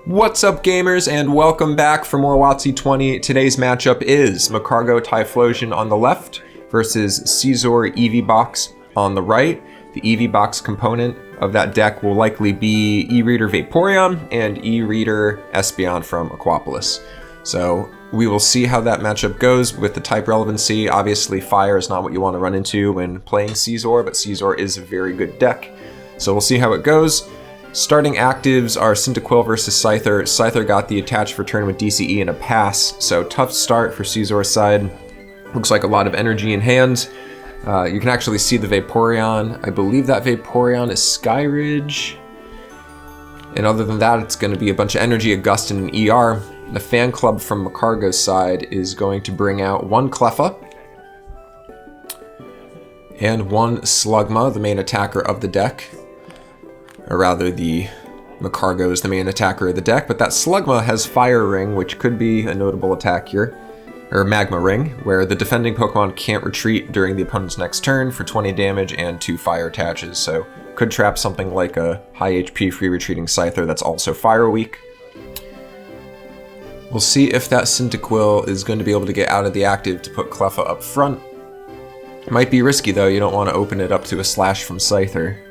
What's up, gamers, and welcome back for more WotC-20. Today's matchup is Magcargo Typhlosion on the left versus Scizor Eevee box on the right. The Eevee box component of that deck will likely be E-Reader Vaporeon and E-Reader Espeon from Aquapolis. So we will see how that matchup goes with the type relevancy. Obviously, fire is not what you want to run into when playing Scizor, but Scizor is a very good deck. So we'll see how it goes. Starting actives are Cyndaquil versus Scyther. Scyther got the attach for turn with DCE and a pass, so tough start for Scizor's side. Looks like a lot of energy in hand. You can actually see the Vaporeon. I believe that Vaporeon is Skyridge. And other than that, it's going to be a bunch of energy, a Gust, and an ER. The fan club from Magcargo's side is going to bring out one Cleffa and one Slugma, the main attacker of the deck. Or rather, the Magcargo is the main attacker of the deck, but that Slugma has Fire Ring, which could be a notable attack here. Or Magma Ring, where the defending Pokemon can't retreat during the opponent's next turn for 20 damage and 2 fire attaches, so could trap something like a high HP free retreating Scyther that's also fire weak. We'll see if that Cyndaquil is going to be able to get out of the active to put Cleffa up front. It might be risky though, you don't want to open it up to a slash from Scyther.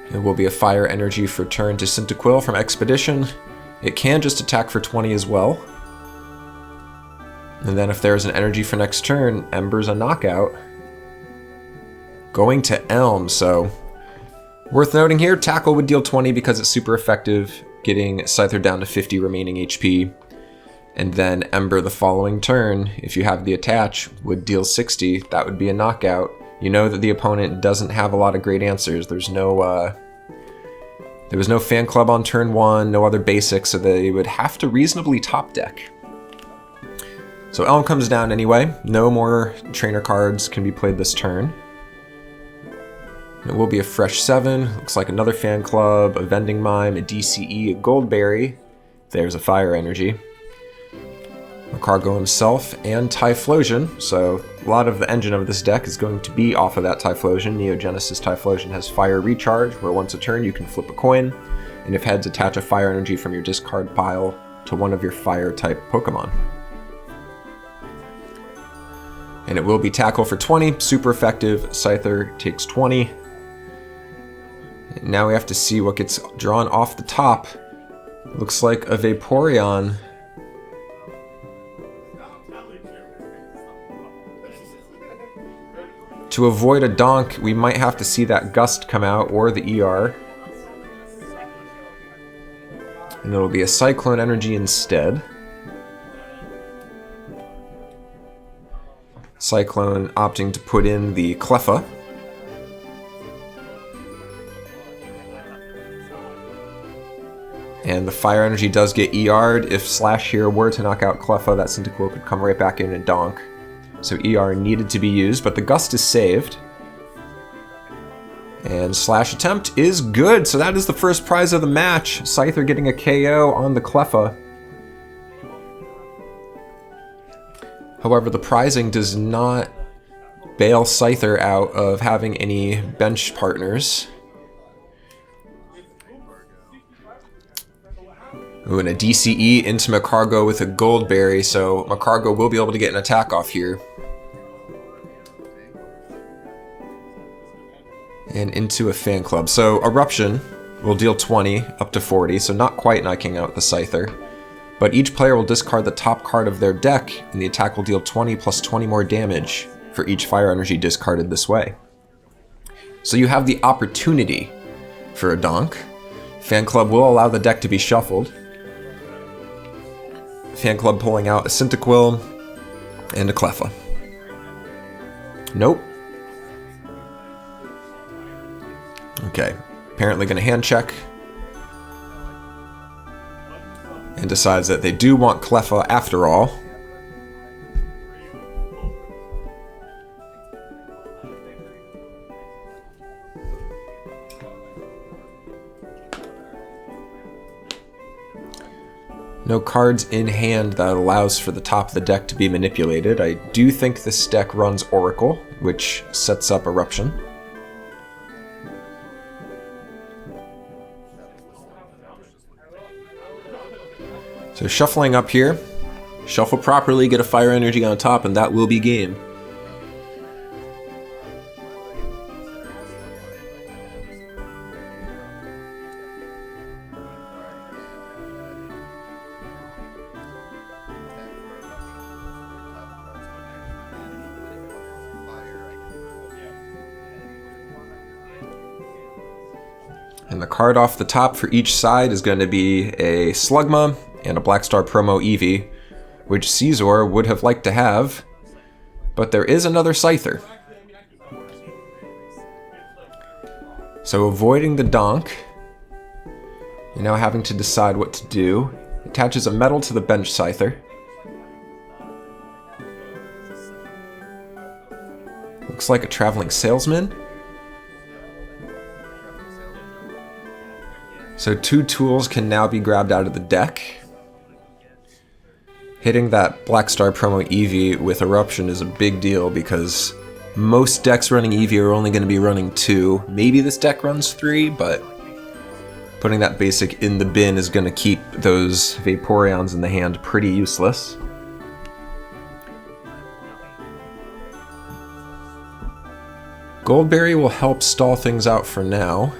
It will be a fire energy for turn to Cyndaquil from Expedition. It can just attack for 20 as well. And then if there's an energy for next turn, Ember's a knockout. Going to Elm, so worth noting here, Tackle would deal 20 because it's super effective, getting Scyther down to 50 remaining HP. And then Ember the following turn, if you have the attach, would deal 60. That would be a knockout. You know that the opponent doesn't have a lot of great answers. There was no fan club on turn 1, no other basics, so they would have to reasonably top deck. So Elm comes down anyway. No more trainer cards can be played this turn. It will be a fresh 7. Looks like another fan club, a Vending Mime, a DCE, a Goldberry. There's a fire energy. Magcargo himself and Typhlosion, so a lot of the engine of this deck is going to be off of that Typhlosion. Neogenesis Typhlosion has Fire Recharge, where once a turn you can flip a coin, and if heads, attach a fire energy from your discard pile to one of your fire-type Pokemon. And it will be Tackle for 20, super effective. Scyther takes 20. And now we have to see what gets drawn off the top. Looks like a Vaporeon. To avoid a donk, we might have to see that Gust come out, or the ER. And it'll be a Cyclone Energy instead. Cyclone opting to put in the Cleffa. And the Fire Energy does get ER'd. If Slash here were to knock out Cleffa, that Cyndaquil could come right back in and donk. So ER needed to be used, but the Gust is saved. And Slash Attempt is good, so that is the first prize of the match. Scyther getting a KO on the Cleffa. However, the prizing does not bail Scyther out of having any bench partners. Ooh, and a DCE into Magcargo with a Goldberry, so Magcargo will be able to get an attack off here. And into a fan club. So Eruption will deal 20 up to 40, so not quite knocking out the Scyther. But each player will discard the top card of their deck, and the attack will deal 20 plus 20 more damage for each fire energy discarded this way. So you have the opportunity for a donk. Fan club will allow the deck to be shuffled. Fan club pulling out a Cyndaquil and a Cleffa. Nope. Okay, apparently going to hand check. And decides that they do want Cleffa after all. No cards in hand that allows for the top of the deck to be manipulated. I do think this deck runs Oracle, which sets up Eruption. So shuffling up here, shuffle properly, get a fire energy on top, and that will be game. And the card off the top for each side is going to be a Slugma and a Black Star promo Eevee, which Scizor would have liked to have, but there is another Scyther. So avoiding the donk, you're now having to decide what to do. Attaches a medal to the bench Scyther. Looks like a traveling salesman. So 2 tools can now be grabbed out of the deck. Hitting that Black Star promo Eevee with Eruption is a big deal because most decks running Eevee are only going to be running 2. Maybe this deck runs 3, but putting that basic in the bin is going to keep those Vaporeons in the hand pretty useless. Goldberry will help stall things out for now,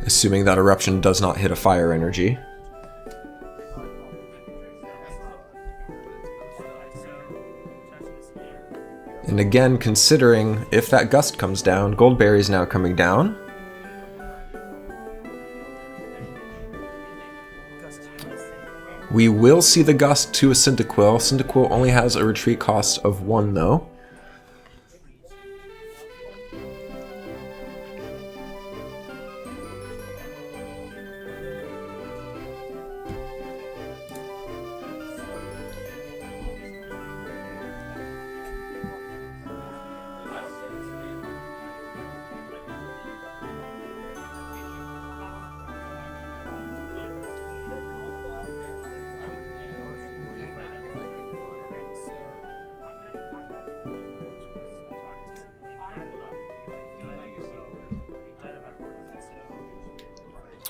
assuming that Eruption does not hit a fire energy. And again, considering if that Gust comes down, Goldberry is now coming down. We will see the Gust to a Cyndaquil. Cyndaquil only has a retreat cost of 1 though.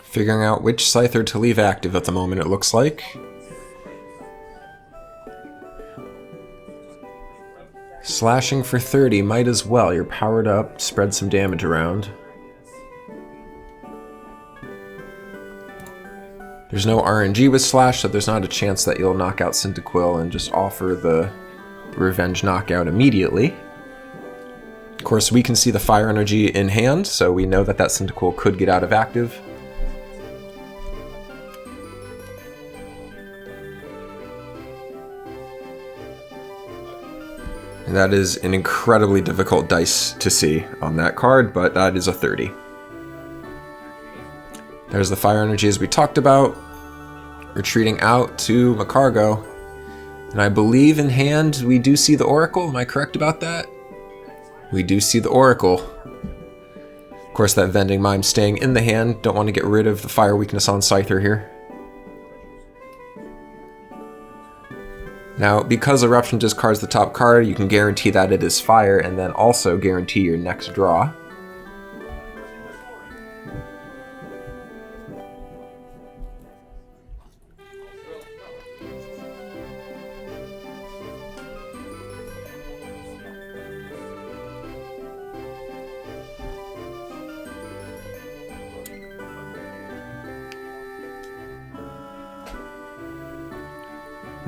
Figuring out which Scyther to leave active at the moment, it looks like. Slashing for 30, might as well. You're powered up, spread some damage around. There's no RNG with Slash, so there's not a chance that you'll knock out Cyndaquil and just offer the Revenge knockout immediately. Of course, we can see the fire energy in hand, so we know that that Cyndaquil could get out of active. And that is an incredibly difficult dice to see on that card, but that is a 30. There's the fire energy as we talked about. Retreating out to Magcargo. And I believe in hand we do see the Oracle. Am I correct about that? We do see the Oracle. Of course, that Vending Mime staying in the hand. Don't want to get rid of the fire weakness on Scyther here. Now, because Eruption discards the top card, you can guarantee that it is fire, and then also guarantee your next draw.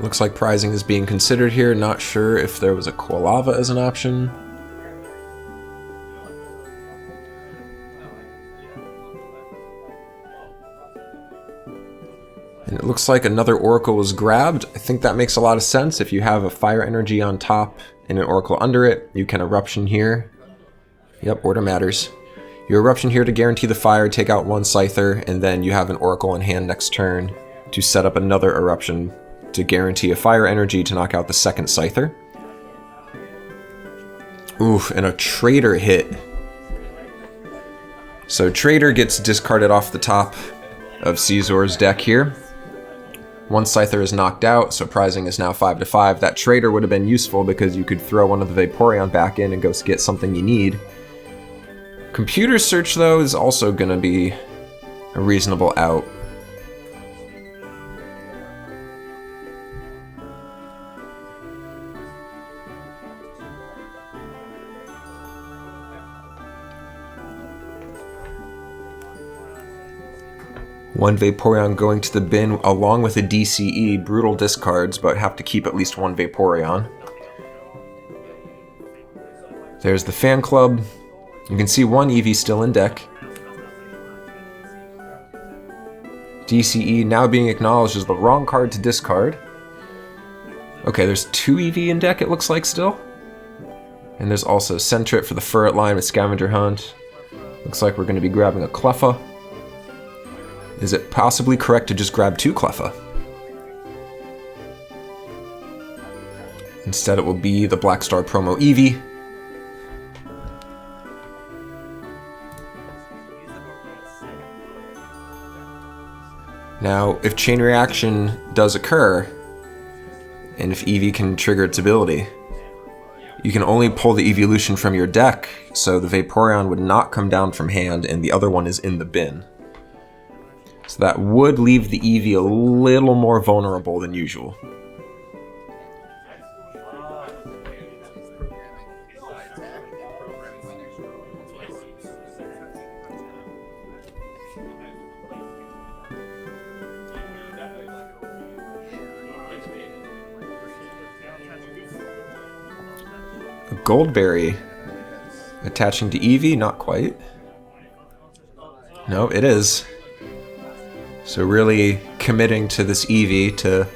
Looks like prizing is being considered here. Not sure if there was a Quilava as an option. And it looks like another Oracle was grabbed. I think that makes a lot of sense. If you have a fire energy on top and an Oracle under it, you can Eruption here. Yep, order matters. You Eruption here to guarantee the fire, take out 1 Scyther, and then you have an Oracle in hand next turn to set up another Eruption to guarantee a fire energy to knock out the second Scyther. Oof, and a Trader hit. So Trader gets discarded off the top of Scizor's deck here. 1 Scyther is knocked out, so prizing is now 5-5. That Trader would have been useful because you could throw one of the Vaporeon back in and go get something you need. Computer Search, though, is also going to be a reasonable out. One Vaporeon going to the bin along with a DCE. Brutal discards, but have to keep at least one Vaporeon. There's the fan club. You can see one Eevee still in deck. DCE now being acknowledged as the wrong card to discard. Okay, there's two Eevee in deck, it looks like, still. And there's also Sentret for the Furret line with Scavenger Hunt. Looks like we're going to be grabbing a Cleffa. Is it possibly correct to just grab two Cleffa? Instead it will be the Black Star promo Eevee. Now, if Chain Reaction does occur, and if Eevee can trigger its ability, you can only pull the evolution from your deck, so the Vaporeon would not come down from hand and the other one is in the bin. So that would leave the Eevee a little more vulnerable than usual. A Goldberry attaching to Eevee, not quite. No, it is. So really committing to this Eevee to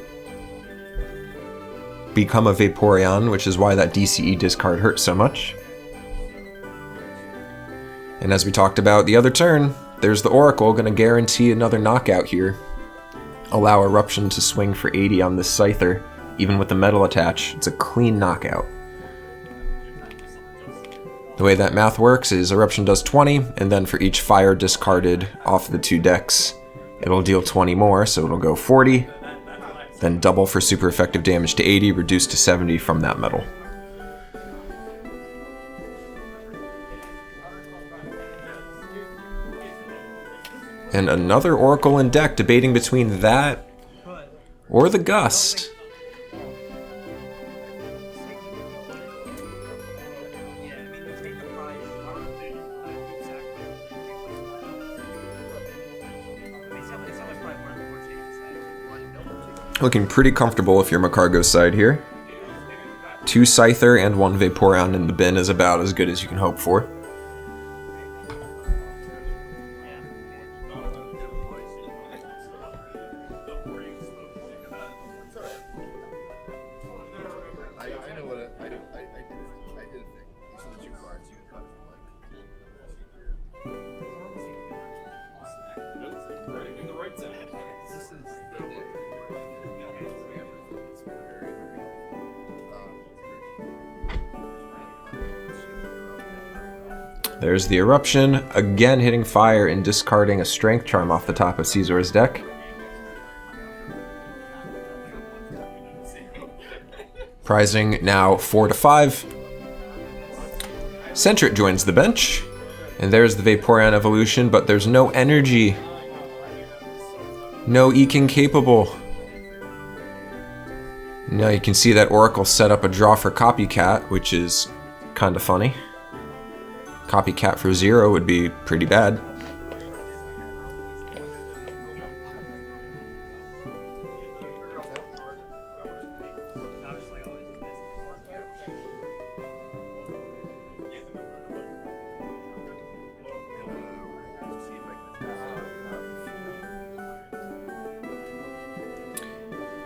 become a Vaporeon, which is why that DCE discard hurt so much. And as we talked about the other turn, there's the Oracle, going to guarantee another knockout here. Allow Eruption to swing for 80 on this Scyther, even with the metal attach. It's a clean knockout. The way that math works is Eruption does 20, and then for each fire discarded off the two decks, it'll deal 20 more, so it'll go 40, then double for super effective damage to 80, reduced to 70 from that metal. And another Oracle in deck, debating between that or the Gust. Looking pretty comfortable if you're Magcargo's side here. Two Scyther and one Vaporeon in the bin is about as good as you can hope for. There's the Eruption, again hitting fire and discarding a Strength Charm off the top of Scizor's deck. Prizing now 4-5. Sentret joins the bench, and there's the Vaporeon evolution, but there's no energy. No Eking capable. Now you can see that Oracle set up a draw for Copycat, which is kind of funny. Copycat for 0 would be pretty bad.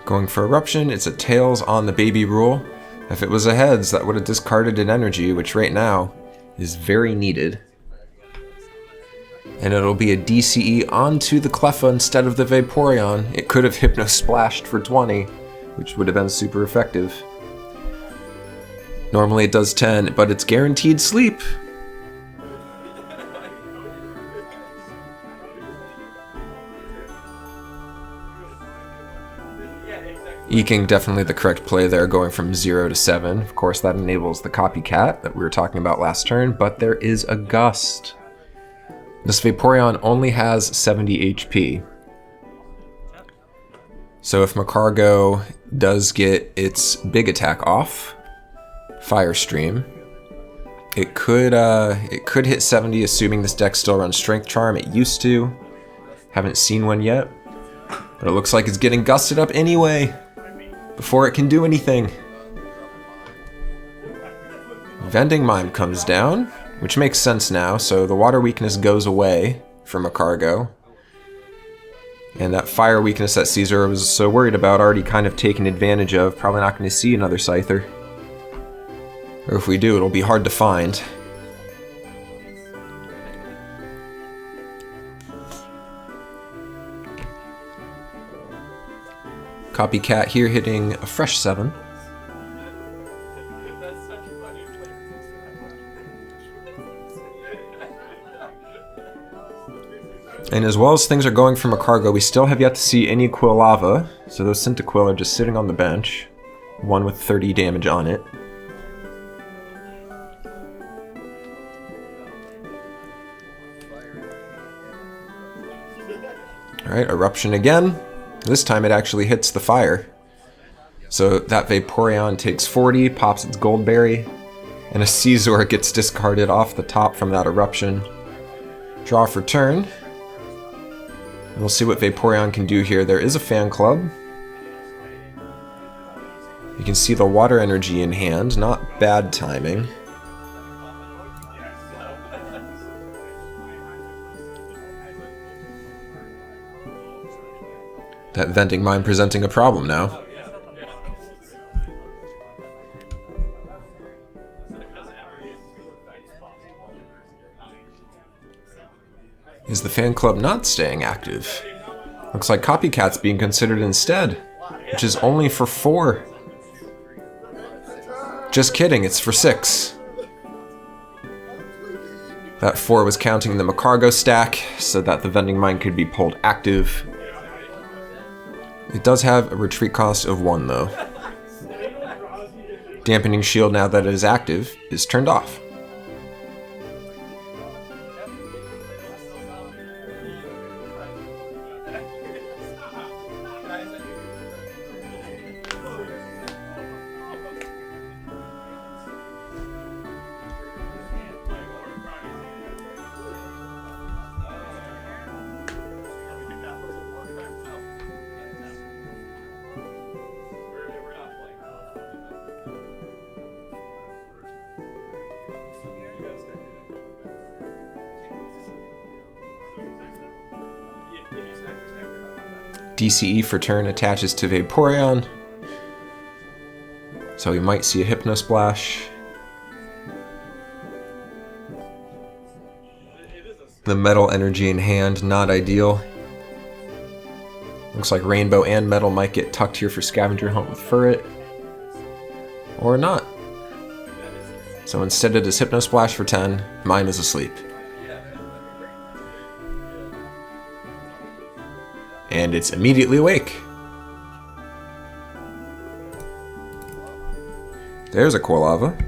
Going for Eruption, it's a Tails on the baby rule. If it was a Heads, that would have discarded an energy, which right now is very needed. And it'll be a DCE onto the Cleffa instead of the Vaporeon. It could have Hypno Splashed for 20, which would have been super effective. Normally it does 10, but it's guaranteed sleep. Eking definitely the correct play there, going from 0 to 7. Of course, that enables the Copycat that we were talking about last turn, but there is a Gust. This Vaporeon only has 70 HP. So if Magcargo does get its big attack off, Fire Stream, it could hit 70, assuming this deck still runs Strength Charm. It used to. Haven't seen one yet, but it looks like it's getting gusted up anyway, before it can do anything. Vending Mime comes down, which makes sense now, so the water weakness goes away for Magcargo. And that fire weakness that Scizor was so worried about already kind of taken advantage of. Probably not going to see another Scyther. Or if we do, it'll be hard to find. Copycat here hitting a fresh 7. And as well as things are going for Magcargo, we still have yet to see any Quilava, so those Cyndaquil are just sitting on the bench, one with 30 damage on it. Alright, Eruption again. This time it actually hits the fire. So that Vaporeon takes 40, pops its Goldberry, and a Scizor gets discarded off the top from that Eruption. Draw for turn. And we'll see what Vaporeon can do here. There is a fan club. You can see the water energy in hand, not bad timing. That Vending Mime presenting a problem now. Is the fan club not staying active? Looks like Copycat's being considered instead, which is only for 4. Just kidding, it's for 6. That 4 was counting the Magcargo stack, so that the Vending Mine could be pulled active. It does have a retreat cost of 1 though. Dampening Shield, now that it is active, is turned off. DCE for turn attaches to Vaporeon, so we might see a Hypnosplash. The Metal energy in hand, not ideal. Looks like Rainbow and Metal might get tucked here for Scavenger Hunt with Furret. Or not. So instead it is Hypnosplash for 10, Mime is asleep. And it's immediately awake. There's a Quilava.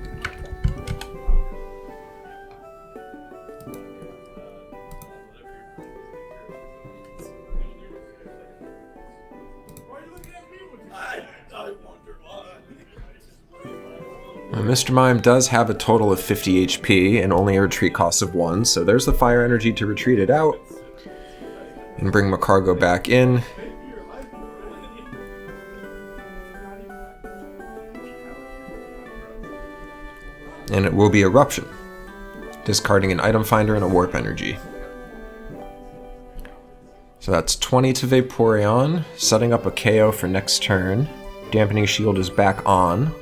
Mr. Mime does have a total of 50 HP and only a retreat cost of 1, so there's the fire energy to retreat it out. And bring Magcargo back in. And it will be Eruption, discarding an item finder and a warp energy. So that's 20 to Vaporeon, setting up a KO for next turn. Dampening Shield is back on.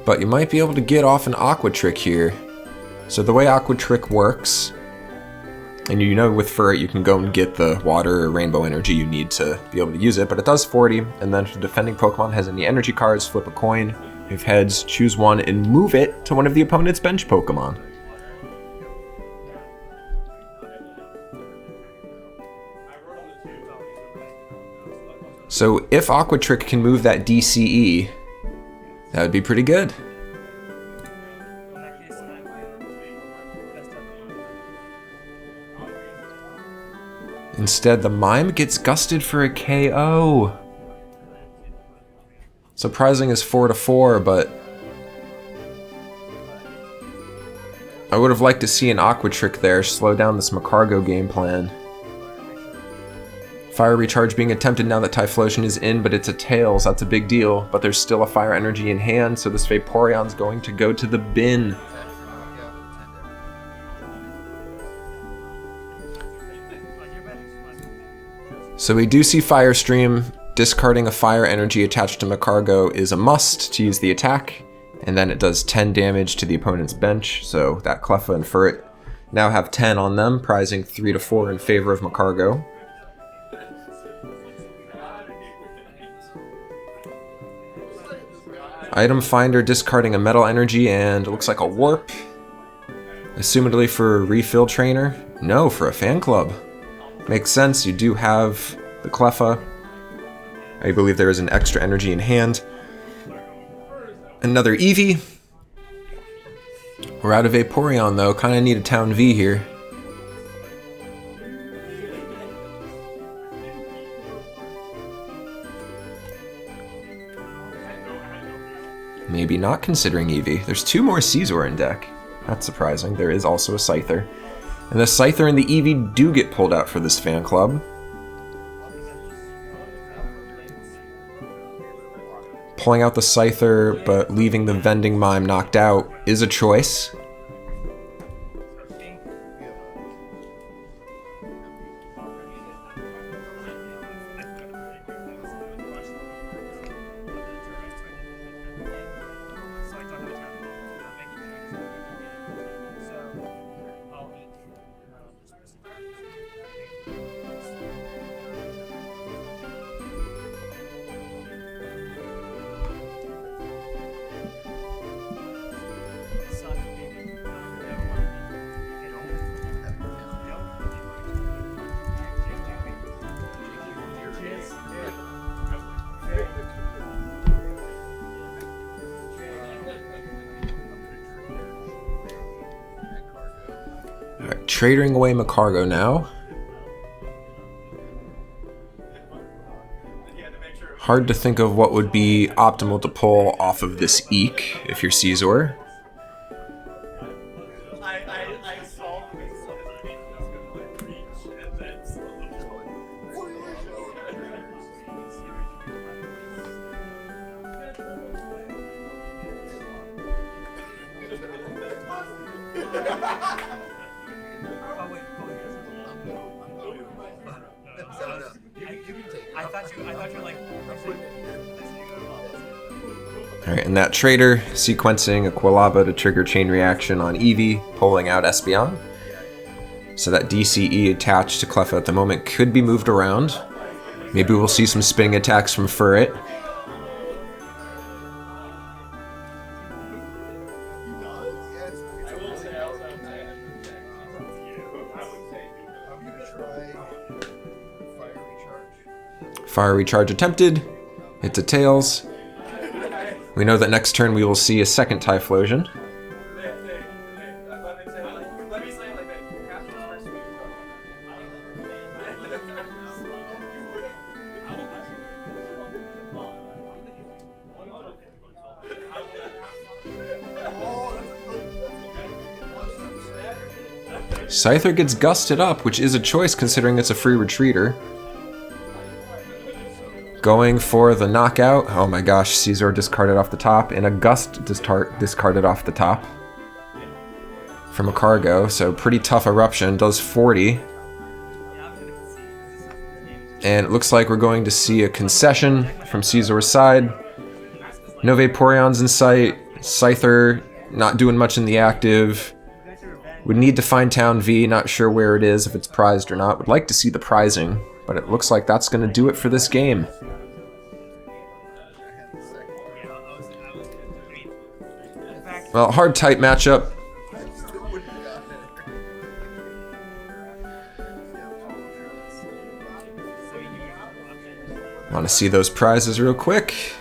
But you might be able to get off an Aqua Trick here. So the way Aqua Trick works, and you know with Furret you can go and get the water or rainbow energy you need to be able to use it, but it does 40, and then if the defending Pokemon has any energy cards, flip a coin. If heads, choose one and move it to one of the opponent's bench Pokemon. So if Aqua Trick can move that DCE, that would be pretty good. Instead, the Mime gets gusted for a KO. Surprising is 4-4, but I would have liked to see an Aqua Trick there, slow down this Magcargo game plan. Fire Recharge being attempted now that Typhlosion is in, but it's a Tails. That's a big deal. But there's still a Fire Energy in hand, so this Vaporeon's going to go to the bin. So we do see Fire Stream. Discarding a Fire Energy attached to Magcargo is a must to use the attack, and then it does 10 damage to the opponent's bench, so that Cleffa and Furret now have 10 on them, prizing 3 to 4 in favor of Magcargo. Item Finder discarding a Metal Energy and it looks like a Warp. Assumedly for a Refill Trainer. No, for a Fan Club. Makes sense, you do have the Cleffa. I believe there is an extra energy in hand. Another Eevee. We're out of Vaporeon though, kinda need a Town V here. Maybe not considering Eevee. There's 2 more Scizor in deck. That's surprising. There is also a Scyther. And the Scyther and the Eevee do get pulled out for this fan club. Pulling out the Scyther, but leaving the Vending Mime knocked out is a choice. Alright, trading away Magcargo now. Hard to think of what would be optimal to pull off of this Eek if you're Scizor. Alright, and that trader sequencing a Quilava to trigger chain reaction on Eevee, pulling out Espeon. So that DCE attached to Cleffa at the moment could be moved around. Maybe we'll see some spinning attacks from Furret. Fire Recharge attempted. It's a Tails. We know that next turn we will see a second Typhlosion. Scyther gets gusted up, which is a choice considering it's a free retreater. Going for the knockout. Oh my gosh, Scizor discarded off the top, and a Gust discarded off the top from Magcargo, so pretty tough eruption, does 40. And it looks like we're going to see a concession from Scizor's side. No Vaporeons in sight, Scyther not doing much in the active. Would need to find Town V, not sure where it is, if it's prized or not. Would like to see the prizing, but it looks like that's going to do it for this game. Well, hard type matchup. Want to see those prizes real quick.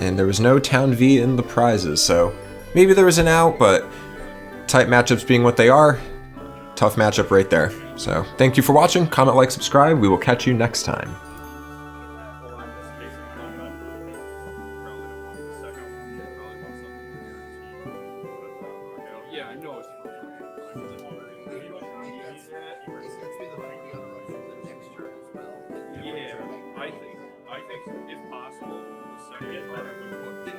And there was no Town V in the prizes, so maybe there was an out, but type matchups being what they are, tough matchup right there. So thank you for watching, comment, like, subscribe, we will catch you next time. I know it's fine. Yeah, I think if possible, the second card would put